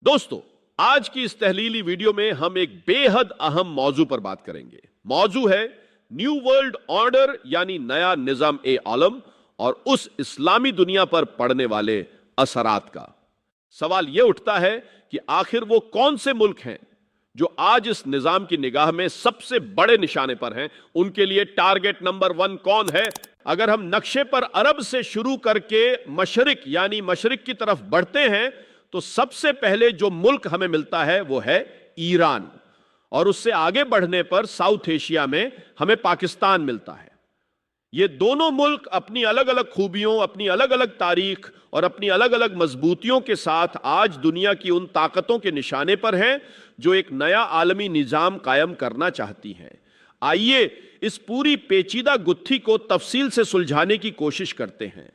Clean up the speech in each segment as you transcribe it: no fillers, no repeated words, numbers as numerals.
दोस्तों, आज की इस तहलीली वीडियो में हम एक बेहद अहम मौजू पर बात करेंगे। मौजू है न्यू वर्ल्ड ऑर्डर यानी नया निजाम ए आलम और उस इस्लामी दुनिया पर पड़ने वाले असरात का। सवाल यह उठता है कि आखिर वो कौन से मुल्क हैं जो आज इस निजाम की निगाह में सबसे बड़े निशाने पर हैं। उनके लिए टारगेट नंबर 1 कौन है। अगर हम नक्शे पर अरब से शुरू करके मशरिक यानी मशरिक की तरफ बढ़ते हैं तो सबसे पहले जो मुल्क हमें मिलता है वो है ईरान, और उससे आगे बढ़ने पर साउथ एशिया में हमें पाकिस्तान मिलता है। ये दोनों मुल्क अपनी अलग अलग खूबियों, अपनी अलग अलग तारीख और अपनी अलग अलग मजबूतियों के साथ आज दुनिया की उन ताकतों के निशाने पर हैं जो एक नया आलमी निजाम कायम करना चाहती हैं। आइए इस पूरी पेचीदा गुत्थी को तफसील से सुलझाने की कोशिश करते हैं।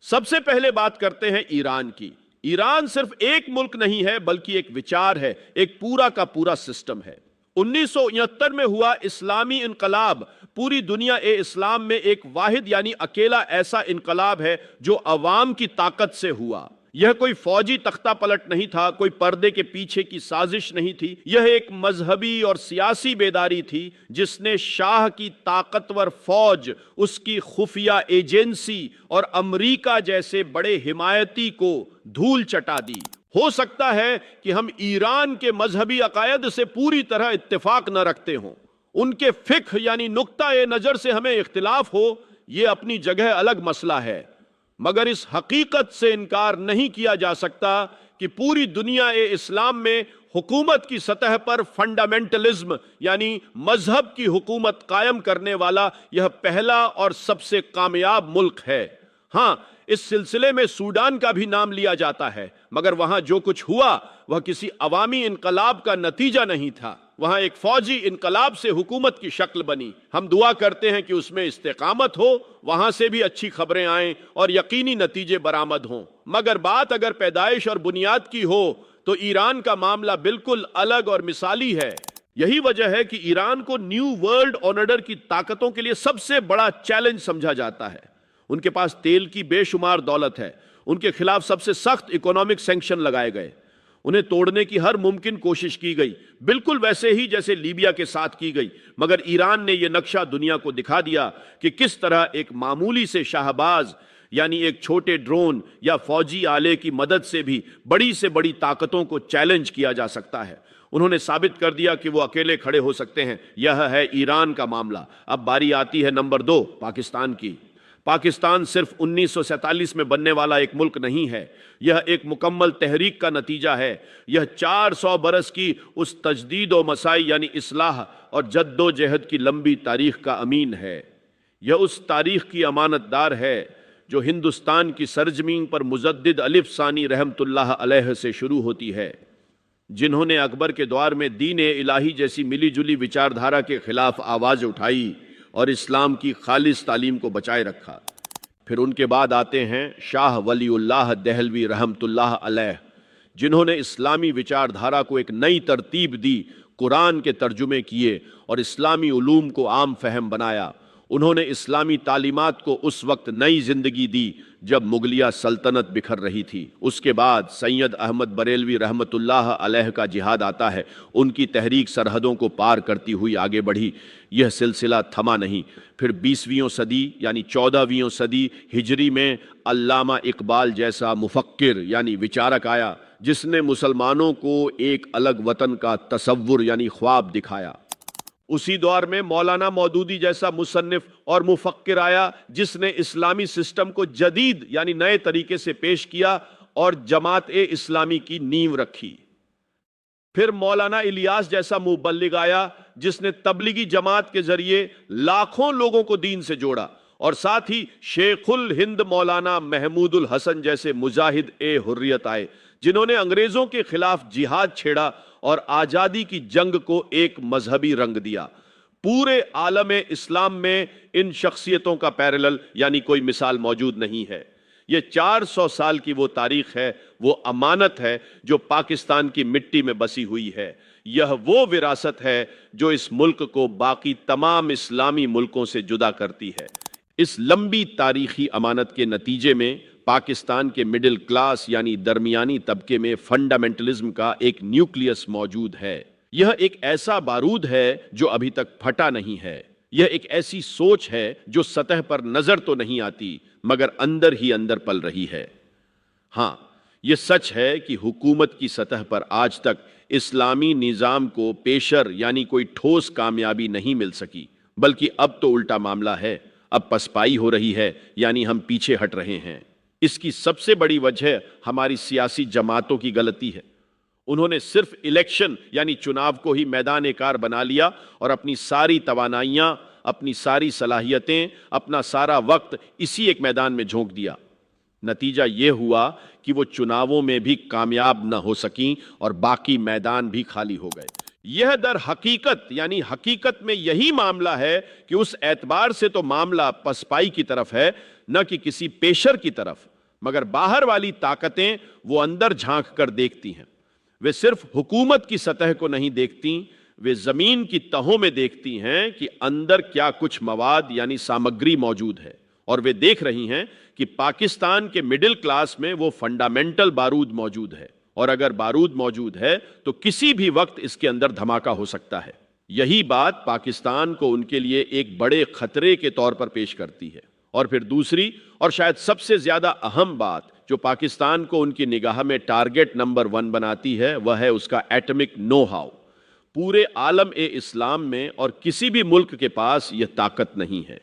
सबसे पहले बात करते हैं ईरान की। ईरान सिर्फ एक मुल्क नहीं है बल्कि एक विचार है, एक पूरा का पूरा सिस्टम है। 1969 में हुआ इस्लामी इनकलाब पूरी दुनिया ए इस्लाम में एक वाहिद यानी अकेला ऐसा इनकलाब है जो अवाम की ताकत से हुआ। यह कोई फौजी तख्ता पलट नहीं था, कोई पर्दे के पीछे की साजिश नहीं थी। यह एक मजहबी और सियासी बेदारी थी जिसने शाह की ताकतवर फौज, उसकी खुफिया एजेंसी और अमरीका जैसे बड़े हिमायती को धूल चटा दी। हो सकता है कि हम ईरान के मजहबी अकायद से पूरी तरह इत्तेफाक न रखते हों, उनके फिक्ह यानी नुक्ता ए नजर से हमें इख्तिलाफ हो, यह अपनी जगह अलग मसला है, मगर इस हकीकत से इनकार नहीं किया जा सकता कि पूरी दुनिया ए इस्लाम में हुकूमत की सतह पर फंडामेंटलिज्म यानी मजहब की हुकूमत कायम करने वाला यह पहला और सबसे कामयाब मुल्क है। हां, इस सिलसिले में सूडान का भी नाम लिया जाता है, मगर वहां जो कुछ हुआ वह किसी अवामी इनकलाब का नतीजा नहीं था। वहां एक फौजी इनकलाब से हुकूमत की शक्ल बनी। हम दुआ करते हैं कि उसमें इस्तेकामत हो, वहां से भी अच्छी खबरें आएं और यकीनी नतीजे बरामद हों। मगर बात अगर पैदाइश और बुनियाद की हो तो ईरान का मामला बिल्कुल अलग और मिसाली है। यही वजह है कि ईरान को न्यू वर्ल्ड ऑर्डर की ताकतों के लिए सबसे बड़ा चैलेंज समझा जाता है। उनके पास तेल की बेशुमार दौलत है, उनके खिलाफ सबसे सख्त इकोनॉमिक सैंक्शन लगाए गए, उन्हें तोड़ने की हर मुमकिन कोशिश की गई, बिल्कुल वैसे ही जैसे लीबिया के साथ की गई। मगर ईरान ने यह नक्शा दुनिया को दिखा दिया कि किस तरह एक मामूली से शाहबाज यानी एक छोटे ड्रोन या फौजी आले की मदद से भी बड़ी से बड़ी ताकतों को चैलेंज किया जा सकता है। उन्होंने साबित कर दिया कि वो अकेले खड़े हो सकते हैं। यह है ईरान का मामला। अब बारी आती है नंबर 2 पाकिस्तान की। पाकिस्तान सिर्फ 1947 में बनने वाला एक मुल्क नहीं है, यह एक मुकम्मल तहरीक का नतीजा है। यह 400 बरस की उस तजदीद व मसाई यानी इस्लाह और जद्दोजहद की लंबी तारीख का अमीन है। यह उस तारीख की अमानतदार है जो हिंदुस्तान की सरजमीन पर मुजद्दिद अलिफ सानी रहमतुल्लाह अलैह से शुरू होती है, जिन्होंने अकबर के दौर में दीन इलाही जैसी मिली जुली विचारधारा के खिलाफ आवाज़ उठाई और इस्लाम की खालिस तालीम को बचाए रखा। फिर उनके बाद आते हैं शाह वलीउल्लाह दहलवी रहमतुल्लाह अलैह, जिन्होंने इस्लामी विचारधारा को एक नई तरतीब दी, कुरान के तर्जुमे किए और इस्लामी उलूम को आम फहम बनाया। उन्होंने इस्लामी तालीमात को उस वक्त नई जिंदगी दी जब मुगलिया सल्तनत बिखर रही थी। उसके बाद सैयद अहमद बरेलवी रहमतुल्लाह अलैह का जिहाद आता है। उनकी तहरीक सरहदों को पार करती हुई आगे बढ़ी। यह सिलसिला थमा नहीं। फिर 20वीं सदी यानी 14वीं सदी हिजरी में अल्लामा इकबाल जैसा मुफक्किर यानी विचारक आया, जिसने मुसलमानों को एक अलग वतन का तसव्वुर यानी ख्वाब दिखाया। उसी दौर में मौलाना मौदूदी जैसा मुसन्निफ और मुफक्किर आया, जिसने इस्लामी सिस्टम को जदीद यानी नए तरीके से पेश किया और जमात ए इस्लामी की नींव रखी। फिर मौलाना इलियास जैसा मुबल्लिग आया, जिसने तबलीगी जमात के जरिए लाखों लोगों को दीन से जोड़ा, और साथ ही शेखुल हिंद मौलाना महमूदुल हसन जैसे मुजाहिद ए हुर्रियत आए, जिन्होंने अंग्रेजों के खिलाफ जिहाद छेड़ा और आजादी की जंग को एक मजहबी रंग दिया। पूरे आलम इस्लाम में इन शख्सियतों का पैरेलल यानी कोई मिसाल मौजूद नहीं है। ये 400 साल की वो तारीख है, वो अमानत है जो पाकिस्तान की मिट्टी में बसी हुई है। यह वो विरासत है जो इस मुल्क को बाकी तमाम इस्लामी मुल्कों से जुदा करती है। इस लंबी तारीखी अमानत के नतीजे में पाकिस्तान के मिडिल क्लास यानी दरमियानी तबके में फंडामेंटलिज्म का एक न्यूक्लियस मौजूद है। यह एक ऐसा बारूद है जो अभी तक फटा नहीं है। यह एक ऐसी सोच है जो सतह पर नजर तो नहीं आती मगर अंदर ही अंदर पल रही है। हां, यह सच है कि हुकूमत की सतह पर आज तक इस्लामी निजाम को पेशर यानी कोई ठोस कामयाबी नहीं मिल सकी, बल्कि अब तो उल्टा मामला है। अब पसपाई हो रही है, यानी हम पीछे हट रहे हैं। इसकी सबसे बड़ी वजह हमारी सियासी जमातों की गलती है। उन्होंने सिर्फ इलेक्शन यानी चुनाव को ही मैदान कार बना लिया और अपनी सारी तवानाइयां, अपनी सारी सलाहियतें, अपना सारा वक्त इसी एक मैदान में झोंक दिया। नतीजा यह हुआ कि वो चुनावों में भी कामयाब न हो सकी और बाकी मैदान भी खाली हो गए। यह दर हकीकत यानी हकीकत में यही मामला है कि उस एतबार से तो मामला पसपाई की तरफ है, न कि किसी पेशर की तरफ। मगर बाहर वाली ताकतें वो अंदर झांक कर देखती हैं। वे सिर्फ हुकूमत की सतह को नहीं देखती, वे जमीन की तहों में देखती हैं कि अंदर क्या कुछ मवाद यानी सामग्री मौजूद है। और वे देख रही हैं कि पाकिस्तान के मिडिल क्लास में वो फंडामेंटल बारूद मौजूद है, और अगर बारूद मौजूद है तो किसी भी वक्त इसके अंदर धमाका हो सकता है। यही बात पाकिस्तान को उनके लिए एक बड़े खतरे के तौर पर पेश करती है। और फिर दूसरी और शायद सबसे ज्यादा अहम बात जो पाकिस्तान को उनकी निगाह में टारगेट नंबर 1 बनाती है, वह है उसका एटॉमिक नो हाउ। पूरे आलम ए इस्लाम में और किसी भी मुल्क के पास यह ताकत नहीं है।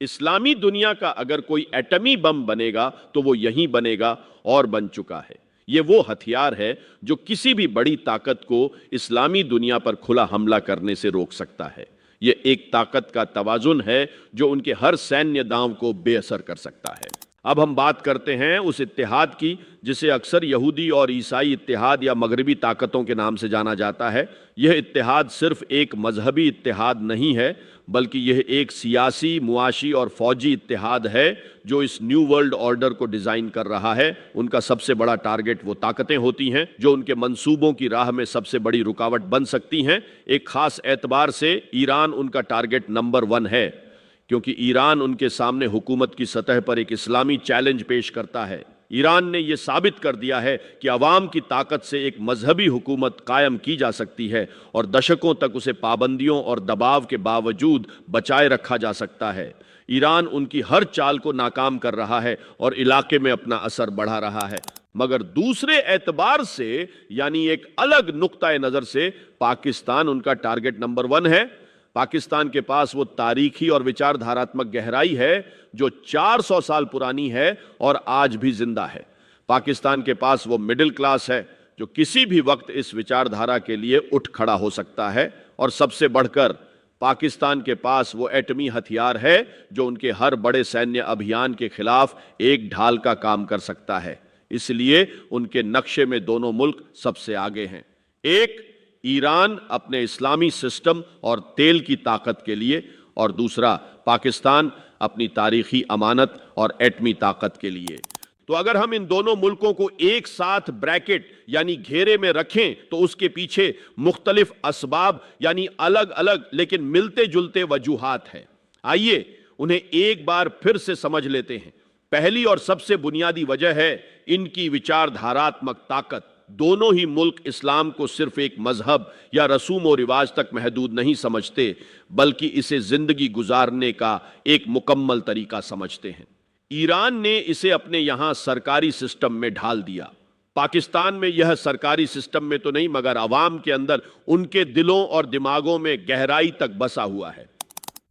इस्लामी दुनिया का अगर कोई एटमी बम बनेगा तो वो यहीं बनेगा और बन चुका है। ये वो हथियार है जो किसी भी बड़ी ताकत को इस्लामी दुनिया पर खुला हमला करने से रोक सकता है। ये एक ताकत का तवाजुन है जो उनके हर सैन्य दांव को बेअसर कर सकता है। अब हम बात करते हैं उस इत्तेहाद की जिसे अक्सर यहूदी और ईसाई इत्तेहाद या मगरबी ताकतों के नाम से जाना जाता है। यह इत्तेहाद सिर्फ एक मजहबी इत्तेहाद नहीं है, बल्कि यह एक सियासी, मुआशी और फौजी इत्तेहाद है जो इस न्यू वर्ल्ड ऑर्डर को डिज़ाइन कर रहा है। उनका सबसे बड़ा टारगेट वो ताकतें होती हैं जो उनके मंसूबों की राह में सबसे बड़ी रुकावट बन सकती हैं। एक खास एतबार से ईरान उनका टारगेट नंबर 1 है, क्योंकि ईरान उनके सामने हुकूमत की सतह पर एक इस्लामी चैलेंज पेश करता है। ईरान ने यह साबित कर दिया है कि अवाम की ताकत से एक मजहबी हुकूमत कायम की जा सकती है और दशकों तक उसे पाबंदियों और दबाव के बावजूद बचाए रखा जा सकता है। ईरान उनकी हर चाल को नाकाम कर रहा है और इलाके में अपना असर बढ़ा रहा है। मगर दूसरे एतबार से यानी एक अलग नुक्ताए नजर से पाकिस्तान उनका टारगेट नंबर 1 है। पाकिस्तान के पास वो तारीखी और विचारधारात्मक गहराई है जो 400 साल पुरानी है और आज भी जिंदा है। पाकिस्तान के पास वो मिडिल क्लास है जो किसी भी वक्त इस विचारधारा के लिए उठ खड़ा हो सकता है। और सबसे बढ़कर पाकिस्तान के पास वो एटमी हथियार है जो उनके हर बड़े सैन्य अभियान के खिलाफ एक ढाल का काम कर सकता है। इसलिए उनके नक्शे में दोनों मुल्क सबसे आगे हैं। एक ईरान अपने इस्लामी सिस्टम और तेल की ताकत के लिए, और दूसरा पाकिस्तान अपनी तारीखी अमानत और एटमी ताकत के लिए। तो अगर हम इन दोनों मुल्कों को एक साथ ब्रैकेट यानी घेरे में रखें तो उसके पीछे मुख्तलिफ असबाब यानी अलग अलग लेकिन मिलते जुलते वजूहात हैं। आइए उन्हें एक बार फिर से समझ लेते हैं। पहली और सबसे बुनियादी वजह है इनकी विचारधारात्मक ताकत। दोनों ही मुल्क इस्लाम को सिर्फ एक मजहब या रसूम और रिवाज तक महदूद नहीं समझते, बल्कि इसे जिंदगी गुजारने का एक मुकम्मल तरीका समझते हैं। ईरान ने इसे अपने यहां सरकारी सिस्टम में ढाल दिया। पाकिस्तान में यह सरकारी सिस्टम में तो नहीं मगर अवाम के अंदर, उनके दिलों और दिमागों में गहराई तक बसा हुआ है।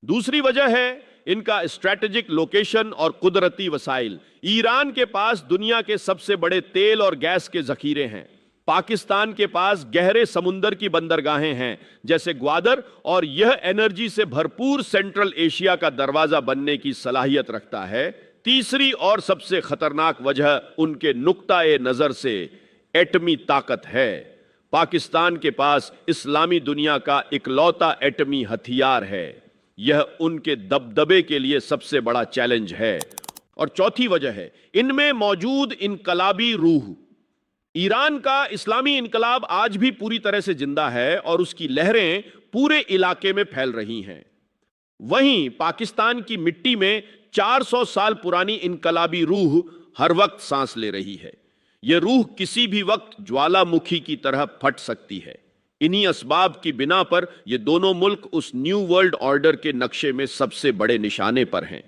दूसरी वजह है इनका स्ट्रैटेजिक लोकेशन और कुदरती वसाइल। ईरान के पास दुनिया के सबसे बड़े तेल और गैस के जखीरे हैं। पाकिस्तान के पास गहरे समुंदर की बंदरगाहें हैं जैसे ग्वादर, और यह एनर्जी से भरपूर सेंट्रल एशिया का दरवाजा बनने की सलाहियत रखता है। तीसरी और सबसे खतरनाक वजह उनके नुक्ताए नजर से एटमी ताकत है। पाकिस्तान के पास इस्लामी दुनिया का इकलौता एटमी हथियार है। यह उनके दबदबे के लिए सबसे बड़ा चैलेंज है। और चौथी वजह है इनमें मौजूद इनकलाबी रूह। ईरान का इस्लामी इनकलाब आज भी पूरी तरह से जिंदा है और उसकी लहरें पूरे इलाके में फैल रही हैं। वहीं पाकिस्तान की मिट्टी में 400 साल पुरानी इनकलाबी रूह हर वक्त सांस ले रही है। यह रूह किसी भी वक्त ज्वालामुखी की तरह फट सकती है। इन्हीं असबाब की बिना पर ये दोनों मुल्क उस न्यू वर्ल्ड ऑर्डर के नक्शे में सबसे बड़े निशाने पर हैं।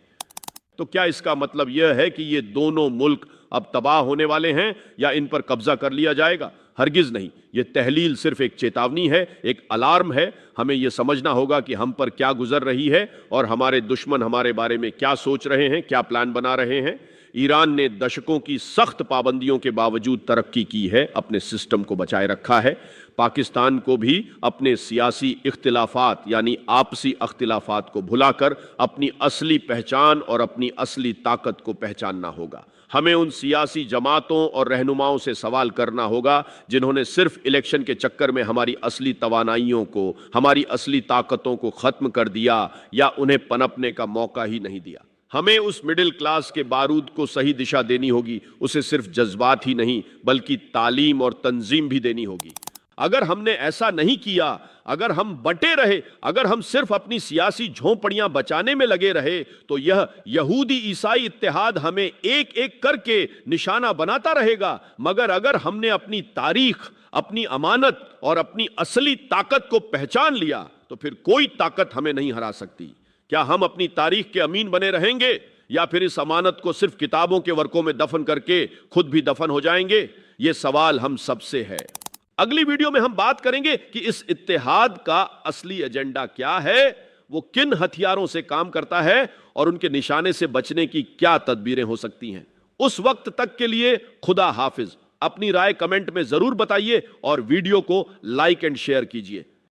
तो क्या इसका मतलब यह है कि ये दोनों मुल्क अब तबाह होने वाले हैं या इन पर कब्जा कर लिया जाएगा? हरगिज नहीं। यह तहलील सिर्फ एक चेतावनी है, एक अलार्म है। हमें यह समझना होगा कि हम पर क्या गुजर रही है और हमारे दुश्मन हमारे बारे में क्या सोच रहे हैं, क्या प्लान बना रहे हैं। ईरान ने दशकों की सख्त पाबंदियों के बावजूद तरक्की की है, अपने सिस्टम को बचाए रखा है। पाकिस्तान को भी अपने सियासी इख्तिलाफात यानी आपसी अख्तिलाफात को भुलाकर अपनी असली पहचान और अपनी असली ताकत को पहचानना होगा। हमें उन सियासी जमातों और रहनुमाओं से सवाल करना होगा जिन्होंने सिर्फ इलेक्शन के चक्कर में हमारी असली तवानाइयों को, हमारी असली ताकतों को खत्म कर दिया या उन्हें पनपने का मौका ही नहीं दिया। हमें उस मिडिल क्लास के बारूद को सही दिशा देनी होगी। उसे सिर्फ जज्बात ही नहीं बल्कि तालीम और तंजीम भी देनी होगी। अगर हमने ऐसा नहीं किया, अगर हम बंटे रहे, अगर हम सिर्फ अपनी सियासी झोंपड़ियां बचाने में लगे रहे, तो यह यहूदी ईसाई इत्तेहाद हमें एक एक करके निशाना बनाता रहेगा। मगर अगर हमने अपनी तारीख, अपनी अमानत और अपनी असली ताकत को पहचान लिया, तो फिर कोई ताकत हमें नहीं हरा सकती। क्या हम अपनी तारीख के अमीन बने रहेंगे या फिर इस अमानत को सिर्फ किताबों के वर्कों में दफन करके खुद भी दफन हो जाएंगे? यह सवाल हम सबसे है। अगली वीडियो में हम बात करेंगे कि इस इत्तेहाद का असली एजेंडा क्या है, वो किन हथियारों से काम करता है और उनके निशाने से बचने की क्या तदबीरें हो सकती हैं। उस वक्त तक के लिए खुदा हाफिज। अपनी राय कमेंट में जरूर बताइए और वीडियो को लाइक एंड शेयर कीजिए।